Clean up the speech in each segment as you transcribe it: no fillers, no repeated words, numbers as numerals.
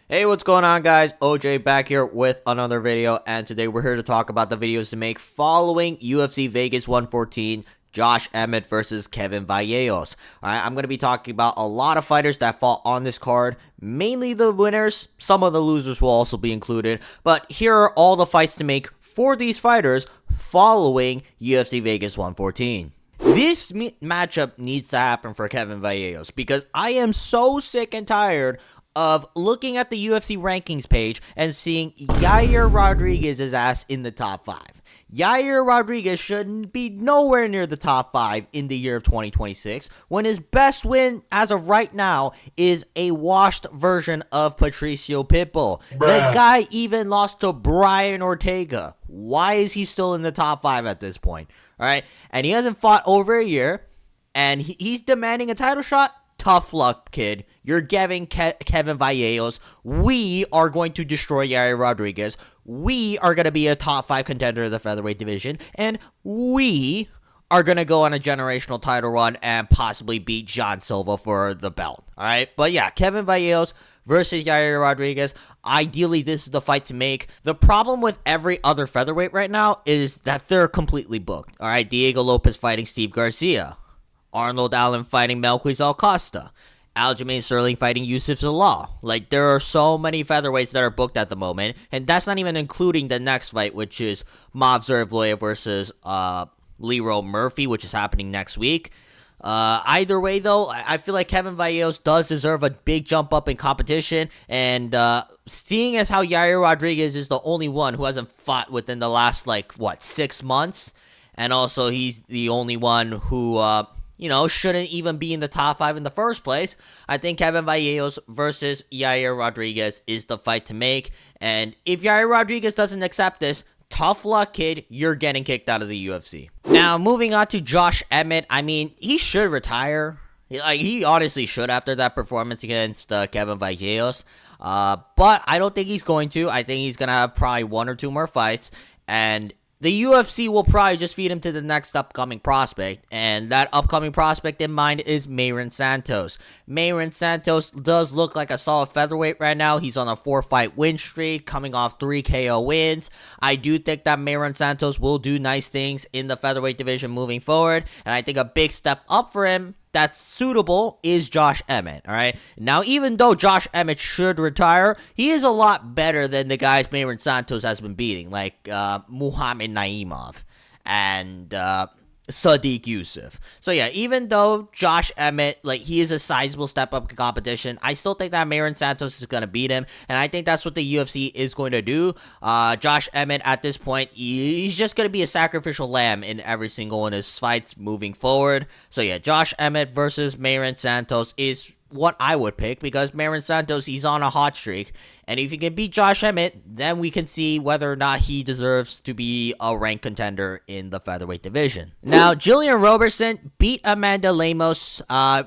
Hey, what's going on, guys? OJ back here with another video, and today we're here to talk about the videos to make following UFC Vegas 114 Josh Emmett versus Kevin Vallejos. Alright, I'm going to be talking about a lot of fighters that fought on this card, mainly the winners. Some of the losers will also be included, but here are all the fights to make for these fighters following UFC Vegas 114. This matchup needs to happen for Kevin Vallejos because I am so sick and tired of looking at the UFC rankings page and seeing Yair Rodriguez's ass in the top 5. Yair Rodriguez shouldn't be nowhere near the top 5 in the year of 2026 when his best win as of right now is a washed version of Patricio Pitbull. The guy even lost to Brian Ortega. Why is he still in the top 5 at this point? Alright, and he hasn't fought over a year, and he's demanding a title shot. Tough luck, kid. You're giving Kevin Vallejos. We are going to destroy Yair Rodriguez. We are going to be a top 5 contender of the featherweight division. And we are going to go on a generational title run and possibly beat John Silva for the belt. Alright? But yeah, Kevin Vallejos versus Yair Rodriguez. Ideally, this is the fight to make. The problem with every other featherweight right now is that they're completely booked. Alright? Diego Lopez fighting Steve Garcia. Arnold Allen fighting Melquiz Acosta. Aljamain Sterling fighting Yusuf Zalal. Like, there are so many featherweights that are booked at the moment, and that's not even including the next fight, which is Movsar Evloev versus Leroy Murphy, which is happening next week. Either way, though, I feel like Kevin Vallejos does deserve a big jump up in competition, and seeing as how Yair Rodriguez is the only one who hasn't fought within the last, 6 months, and also he's the only one who shouldn't even be in the top 5 in the first place. I think Kevin Vallejos versus Yair Rodriguez is the fight to make. And if Yair Rodriguez doesn't accept this, tough luck, kid. You're getting kicked out of the UFC. Now, moving on to Josh Emmett. I mean, he should retire. He honestly should after that performance against Kevin Vallejos. But I don't think he's going to. I think he's going to have probably 1 or 2 more fights. And the UFC will probably just feed him to the next upcoming prospect, and that upcoming prospect in mind is Mayron Santos. Mayron Santos does look like a solid featherweight right now. He's on a 4-fight win streak, coming off 3 KO wins. I do think that Mayron Santos will do nice things in the featherweight division moving forward, and I think a big step up for him that's suitable is Josh Emmett, alright? Now, even though Josh Emmett should retire, he is a lot better than the guys Mayron Santos has been beating, like Muhammad Naimov and Sadiq Yusuf. So yeah, even though Josh Emmett, he is a sizable step up in competition, I still think that Mayron Santos is going to beat him, and I think that's what the UFC is going to do. Josh Emmett, at this point, he's just going to be a sacrificial lamb in every single one of his fights moving forward. So yeah, Josh Emmett versus Mayron Santos is what I would pick, because Mayron Santos, he's on a hot streak, and if he can beat Josh Emmett, then we can see whether or not he deserves to be a ranked contender in the featherweight division. Now, Gillian Robertson beat Amanda Lemos.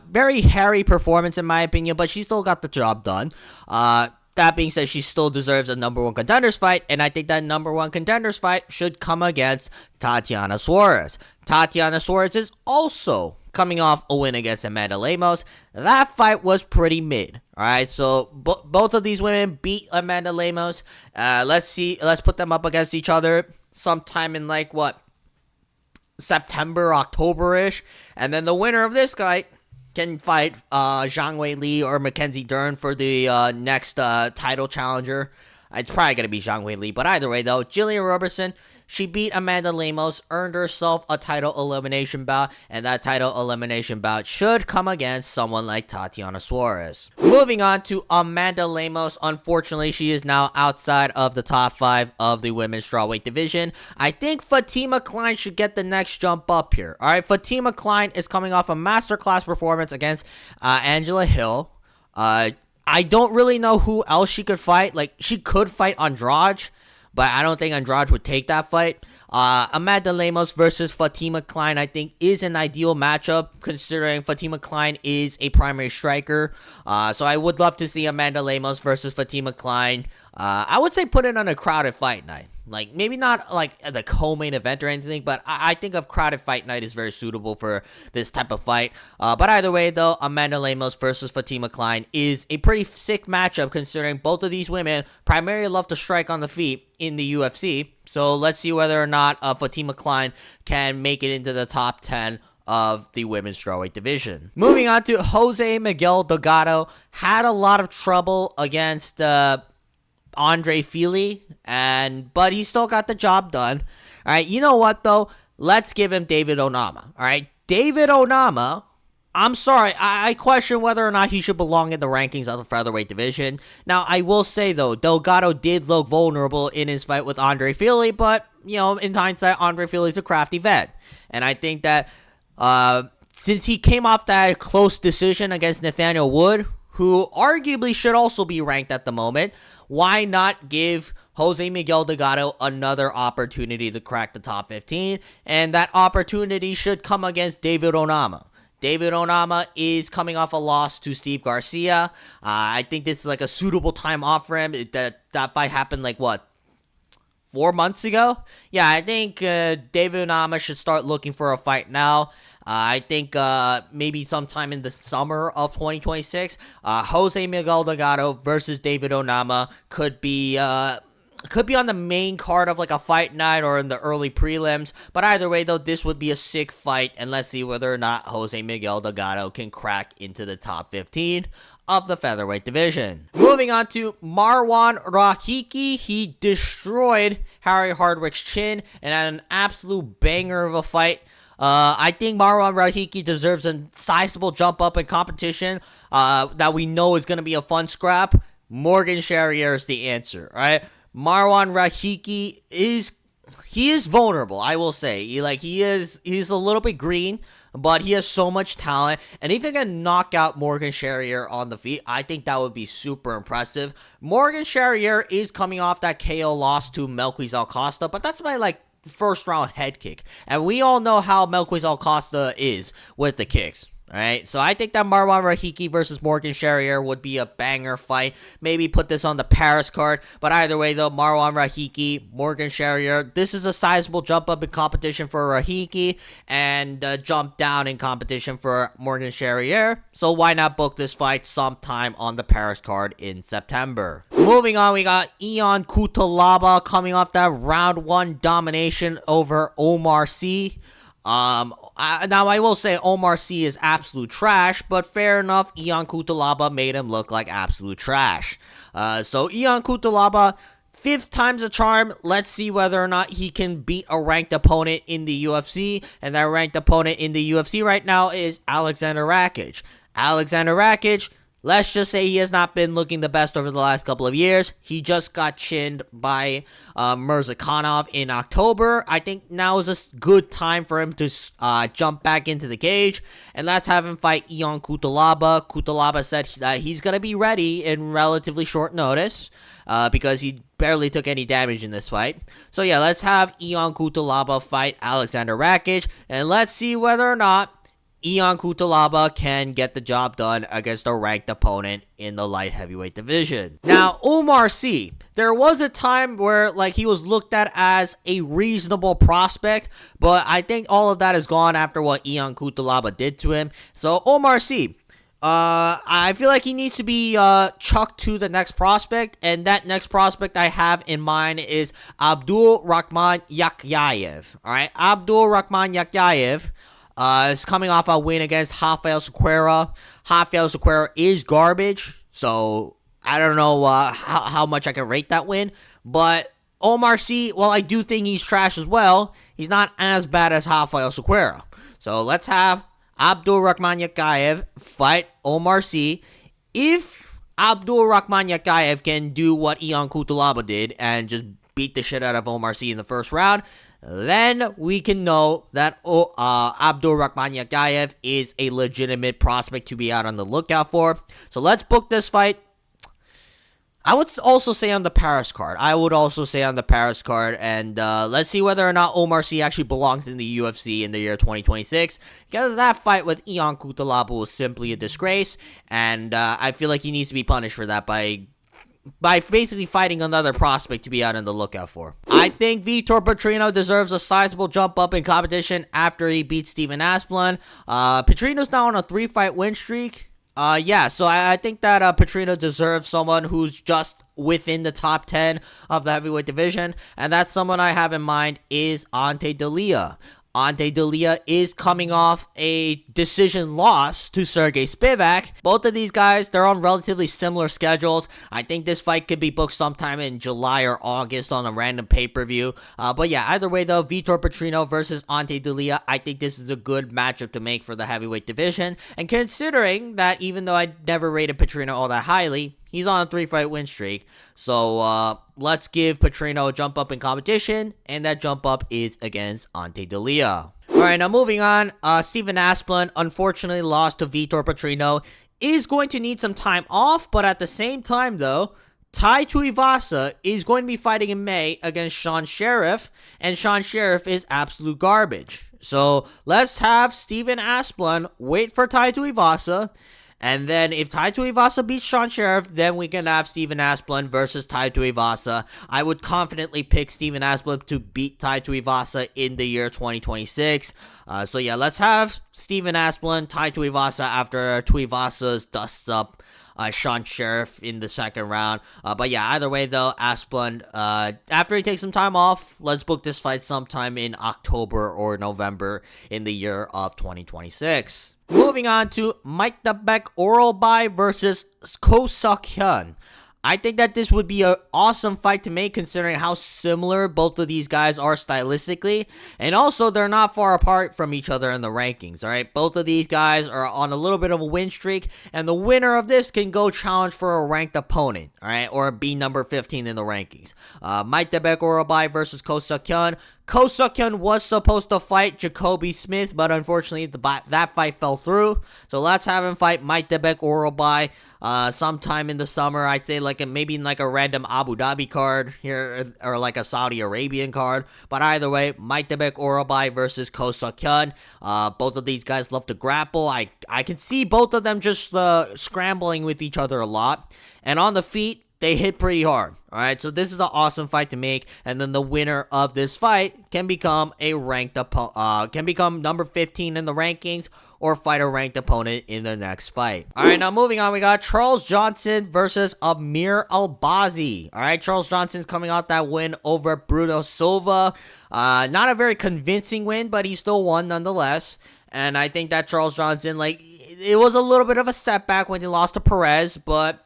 Very hairy performance in my opinion, but she still got the job done. That being said, she still deserves a number 1 contenders fight, and I think that number 1 contenders fight should come against Tatiana Suarez. Tatiana Suarez is also coming off a win against Amanda Lemos. That fight was pretty mid. Alright, so both of these women beat Amanda Lemos. Let's put them up against each other sometime in September, October-ish, and then the winner of this fight can fight Zhang Wei Li or Mackenzie Dern for the next title challenger. It's probably going to be Zhang Wei Li, but either way, though, Gillian Robertson, she beat Amanda Lemos, earned herself a title elimination bout, and that title elimination bout should come against someone like Tatiana Suarez. Moving on to Amanda Lemos, unfortunately, she is now outside of the top 5 of the women's strawweight division. I think Fatima Klein should get the next jump up here. Alright, Fatima Klein is coming off a masterclass performance against Angela Hill. I don't really know who else she could fight. She could fight Andrade, but I don't think Andrade would take that fight. Amanda Lemos versus Fatima Klein, I think, is an ideal matchup, considering Fatima Klein is a primary striker. So I would love to see Amanda Lemos versus Fatima Klein. I would say put it on a crowded fight night. Like, maybe not like the co-main event or anything, but I think a crowded fight night is very suitable for this type of fight. But either way, though, Amanda Lemos versus Fatima Klein is a pretty sick matchup, considering both of these women primarily love to strike on the feet in the UFC. So let's see whether or not Fatima Klein can make it into the top 10 of the women's strawweight division. Moving on to Jose Miguel Delgado. Had a lot of trouble against Andre Fili, but he still got the job done. All right, you know what, though? Let's give him David Onama. All right, David Onama, I'm sorry, I question whether or not he should belong in the rankings of the featherweight division. Now, I will say, though, Delgado did look vulnerable in his fight with Andre Fili, but, you know, in hindsight, Andre Fili's a crafty vet. And I think that since he came off that close decision against Nathaniel Wood, who arguably should also be ranked at the moment, why not give Jose Miguel Delgado another opportunity to crack the top 15? And that opportunity should come against David Onama. David Onama is coming off a loss to Steve Garcia. I think this is like a suitable time off for him. That fight happened like, what, 4 months ago? Yeah, I think David Onama should start looking for a fight now. I think maybe sometime in the summer of 2026, Jose Miguel Delgado versus David Onama could be on the main card of like a fight night or in the early prelims. But either way, though, this would be a sick fight, and let's see whether or not Jose Miguel Delgado can crack into the top 15 of the featherweight division. Moving on to Marwan Rahiki. He destroyed Harry Hardwick's chin and had an absolute banger of a fight. I think Marwan Rahiki deserves a sizable jump up in competition that we know is going to be a fun scrap. Morgan Charrier is the answer, right? Marwan Rahiki is vulnerable, I will say. He's a little bit green, but he has so much talent. And if he can knock out Morgan Charrier on the feet, I think that would be super impressive. Morgan Charrier is coming off that KO loss to Melquiz Acosta, but that's my first round head kick, and we all know how Melquiz Acosta is with the kicks. Alright, so I think that Marwan Rahiki versus Morgan Charrier would be a banger fight. Maybe put this on the Paris card. But either way, though, Marwan Rahiki, Morgan Charrier, this is a sizable jump up in competition for Rahiki and jump down in competition for Morgan Charrier. So why not book this fight sometime on the Paris card in September? Moving on, we got Ion Cutelaba coming off that round 1 domination over Ourmar Sy. Now I will say Ourmar Sy is absolute trash, but fair enough, Ion Cutelaba made him look like absolute trash. So Ion Cutelaba, 5th time's a charm. Let's see whether or not he can beat a ranked opponent in the UFC, and that ranked opponent in the UFC right now is Alexander Rakic. Alexander Rakic, let's just say he has not been looking the best over the last couple of years. He just got chinned by Mirzakhanov in October. I think now is a good time for him to jump back into the cage. And let's have him fight Ion Cutelaba. Cutelaba said that he's going to be ready in relatively short notice because he barely took any damage in this fight. So yeah, let's have Ion Cutelaba fight Alexander Rakic. And let's see whether or not Ion Cutelaba can get the job done against a ranked opponent in the light heavyweight division. Now, Ourmar Sy, there was a time where he was looked at as a reasonable prospect, but I think all of that is gone after what Ion Cutelaba did to him. So Ourmar Sy, I feel like he needs to be chucked to the next prospect, and that next prospect I have in mind is Abdul Rahman Yakyayev. All right, Abdul Rahman Yakyayev is coming off a win against Rafael Sequeira. Rafael Sequeira is garbage, so I don't know how much I can rate that win. But Ourmar Sy, well, I do think he's trash as well. He's not as bad as Rafael Sequeira. So let's have Abdul Rahman Yakyayev fight Ourmar Sy. If Abdul Rahman Yakyayev can do what Ion Cutelaba did and just beat the shit out of Ourmar Sy in the first round, then we can know that Abdul Rahman Yakyayev is a legitimate prospect to be out on the lookout for. So let's book this fight. I would also say on the Paris card. And let's see whether or not Ourmar Sy actually belongs in the UFC in the year 2026. Because that fight with Ion Cutelaba was simply a disgrace. And I feel like he needs to be punished for that by basically fighting another prospect to be out on the lookout for. I think Vitor Petrino deserves a sizable jump up in competition after he beats Steven Asplund. Petrino's now on a 3-fight win streak. So I think that Petrino deserves someone who's just within the top 10 of the heavyweight division, and that's someone I have in mind is Ante Delija. Ante Delija is coming off a decision loss to Sergey Spivak. Both of these guys, they're on relatively similar schedules. I think this fight could be booked sometime in July or August on a random pay-per-view. But yeah, either way though, Vitor Petrino versus Ante Delija, I think this is a good matchup to make for the heavyweight division. And considering that even though I never rated Petrino all that highly, he's on a 3-fight win streak. So, let's give Petrino a jump up in competition, and that jump up is against Ante Delija. Alright, now moving on, Steven Asplund unfortunately lost to Vitor Petrino, is going to need some time off, but at the same time though, Tai Tuivasa is going to be fighting in May against Sean Sheriff, and Sean Sheriff is absolute garbage. So, let's have Steven Asplund wait for Tai Tuivasa, and then if Tai Tuivasa beats Sean Sheriff, then we can have Steven Asplund versus Tai Tuivasa. I would confidently pick Steven Asplund to beat Tai Tuivasa in the year 2026. So yeah, let's have Steven Asplund, Tai Tuivasa after Tuivasa's dust up Sean Sheriff in the second round. But yeah, either way though, Asplund, after he takes some time off, let's book this fight sometime in October or November in the year of 2026. Moving on to Mytybek Orolbai versus Ko Suk-hyun. I think that this would be an awesome fight to make considering how similar both of these guys are stylistically. And also, they're not far apart from each other in the rankings, alright? Both of these guys are on a little bit of a win streak. And the winner of this can go challenge for a ranked opponent, alright? Or be number 15 in the rankings. Mytybek Orolbai versus Ko Suk-hyun. Ko Suk-hyun was supposed to fight Jacoby Smith, but unfortunately that fight fell through. So let's have him fight Mytybek Orolbai sometime in the summer. I'd say maybe in a random Abu Dhabi card here, or like a Saudi Arabian card. But either way, Mytybek Orolbai versus Ko Suk-hyun. Both of these guys love to grapple. I can see both of them just scrambling with each other a lot. And on the feet, they hit pretty hard. Alright, so this is an awesome fight to make, and then the winner of this fight can become a can become number 15 in the rankings, or fight a ranked opponent in the next fight. Alright, now moving on, we got Charles Johnson versus Ourmar Sy. Alright, Charles Johnson's coming off that win over Bruno Silva. Not a very convincing win, but he still won nonetheless. And I think that Charles Johnson, it was a little bit of a setback when he lost to Perez, but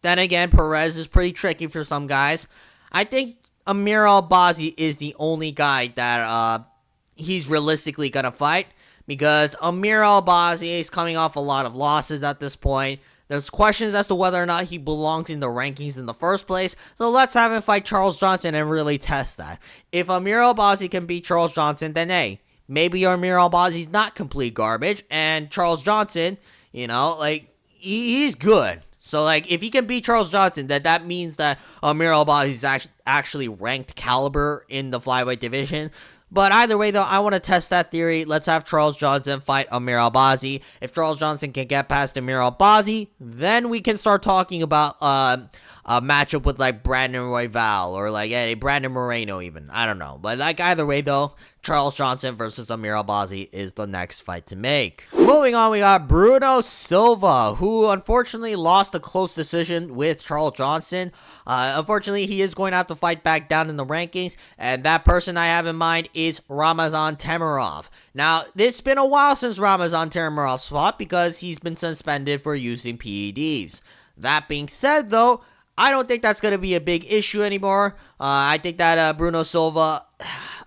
then again, Perez is pretty tricky for some guys. I think Ourmar Sy is the only guy that he's realistically going to fight, because Ourmar Sy is coming off a lot of losses at this point. There's questions as to whether or not he belongs in the rankings in the first place. So let's have him fight Charles Johnson and really test that. If Ourmar Sy can beat Charles Johnson, then hey, maybe Ourmar Sy's not complete garbage, and Charles Johnson, he's good. So, if he can beat Charles Johnson, that means that Ourmar Sy is actually ranked caliber in the flyweight division. But either way, though, I want to test that theory. Let's have Charles Johnson fight Ourmar Sy. If Charles Johnson can get past Ourmar Sy, then we can start talking about a matchup with, Brandon Royval or, Brandon Moreno even. I don't know. But, either way, though, Charles Johnson versus Ourmar Sy is the next fight to make. Moving on, we got Bruno Silva, who unfortunately lost a close decision with Charles Johnson. Unfortunately, he is going to have to fight back down in the rankings, and that person I have in mind is Ramazan Temirov. Now, it's been a while since Ramazan Temirov's fought because he's been suspended for using PEDs. That being said, though, I don't think that's going to be a big issue anymore. I think that Bruno Silva,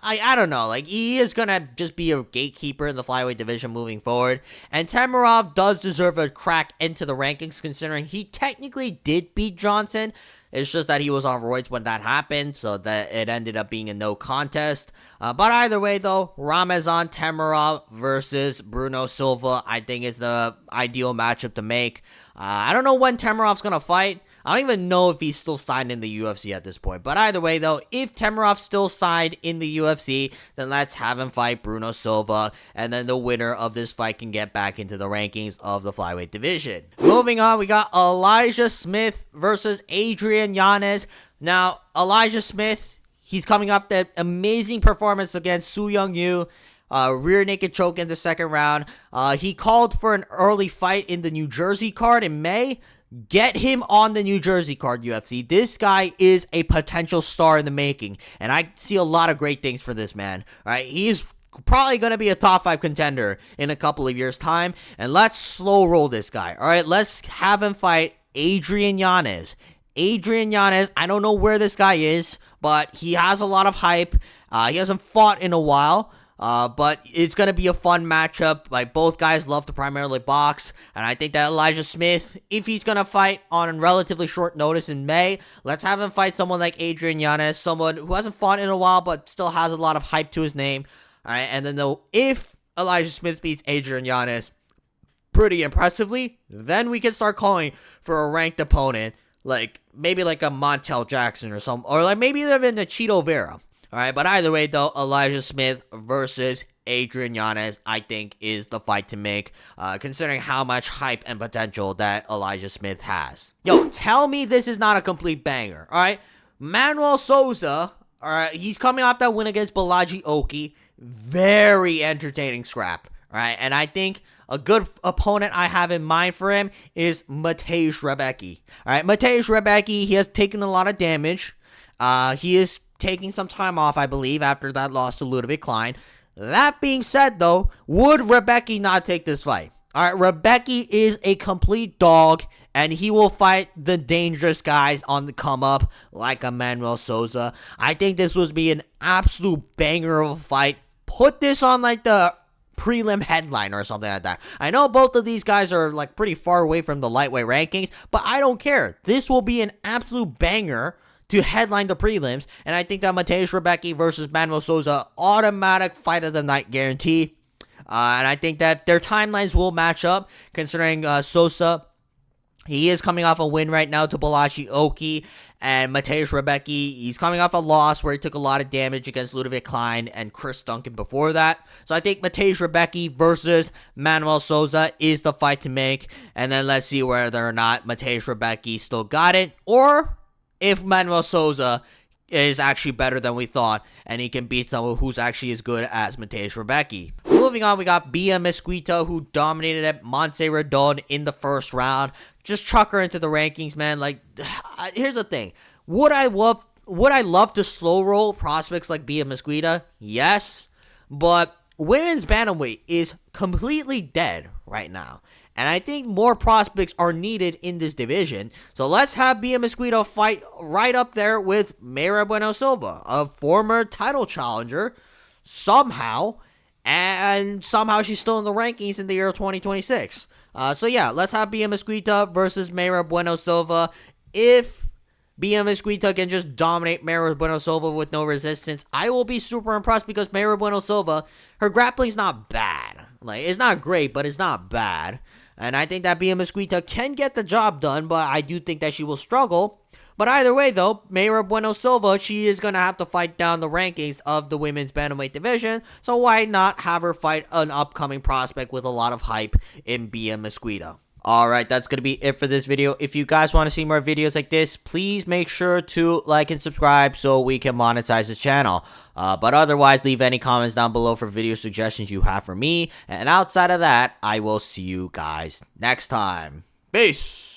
I don't know, he is going to just be a gatekeeper in the flyweight division moving forward. And Temirov does deserve a crack into the rankings, considering he technically did beat Johnson. It's just that he was on roids when that happened, so that it ended up being a no contest. But either way, though, Ramazan Temirov versus Bruno Silva, I think is the ideal matchup to make. I don't know when Temirov's going to fight. I don't even know if he's still signed in the UFC at this point. But either way, though, if Temirov's still signed in the UFC, then let's have him fight Bruno Silva. And then the winner of this fight can get back into the rankings of the flyweight division. Moving on, we got Elijah Smith versus Adrian Yanez. Now, Elijah Smith, he's coming off that amazing performance against Su Young Yu. Rear naked choke in the second round. He called for an early fight in the New Jersey card in May. Get him on the New Jersey card, UFC. This guy is a potential star in the making, and I see a lot of great things for this man. All right, he's probably going to be a top 5 contender in a couple of years' time, and let's slow roll this guy. All right, let's have him fight Adrian Yanez. Adrian Yanez, I don't know where this guy is, but he has a lot of hype. He hasn't fought in a while. But it's going to be a fun matchup. Like, both guys love to primarily box. And I think that Elijah Smith, if he's going to fight on relatively short notice in May, let's have him fight someone like Adrian Yanez, someone who hasn't fought in a while but still has a lot of hype to his name. All right, and then if Elijah Smith beats Adrian Yanez pretty impressively, then we can start calling for a ranked opponent, like maybe like a Montel Jackson or something, or like maybe even a Cheeto Vera. Alright, but either way, though, Elijah Smith versus Adrian Yanez, I think, is the fight to make, considering how much hype and potential that Elijah Smith has. Yo, tell me this is not a complete banger, alright? Manoel Sousa, alright, he's coming off that win against Balaji Oki. Very entertaining scrap, alright? And I think a good opponent I have in mind for him is Mateusz Rebecki. Alright, Mateusz Rebecki, he has taken a lot of damage. He is taking some time off, I believe, after that loss to Ludovic Klein. That being said, though, would Rebecki not take this fight? All right, Rebecki is a complete dog, and he will fight the dangerous guys on the come-up, like a Manoel Sousa. I think this would be an absolute banger of a fight. Put this on, like, the prelim headline or something like that. I know both of these guys are, like, pretty far away from the lightweight rankings, but I don't care. This will be an absolute banger to headline the prelims, and I think that Mateusz Rebecki versus Manoel Sousa, automatic fight of the night guarantee. And I think that their timelines will match up, considering Sousa, he is coming off a win right now to Balaji Oki, and Mateusz Rebecki, he's coming off a loss where he took a lot of damage against Ludovic Klein and Chris Duncan before that. So I think Mateusz Rebecki versus Manoel Sousa is the fight to make, and then let's see whether or not Mateusz Rebecki still got it, or if Manoel Sousa is actually better than we thought, and he can beat someone who's actually as good as Mateusz Rebecki. Moving on, we got Bia Mesquita, who dominated at Montserrat in the first round. Just chuck her into the rankings, man. Like, here's the thing. Would I love to slow roll prospects like Bia Mesquita? Yes, but women's bantamweight is completely dead right now. And I think more prospects are needed in this division. So let's have Bia Mesquita fight right up there with Mayra Bueno Silva, a former title challenger, somehow. And somehow she's still in the rankings in the year 2026. So yeah, let's have Bia Mesquita versus Mayra Bueno Silva. If Bia Mesquita can just dominate Mayra Bueno Silva with no resistance, I will be super impressed, because Mayra Bueno Silva, her grappling's not bad. Like, it's not great, but it's not bad. And I think that Bia Mesquita can get the job done, but I do think that she will struggle. But either way, though, Mayra Bueno Silva, she is going to have to fight down the rankings of the women's bantamweight division. So why not have her fight an upcoming prospect with a lot of hype in Bia Mesquita? Alright, that's going to be it for this video. If you guys want to see more videos like this, please make sure to like and subscribe so we can monetize this channel. But otherwise, leave any comments down below for video suggestions you have for me. And outside of that, I will see you guys next time. Peace!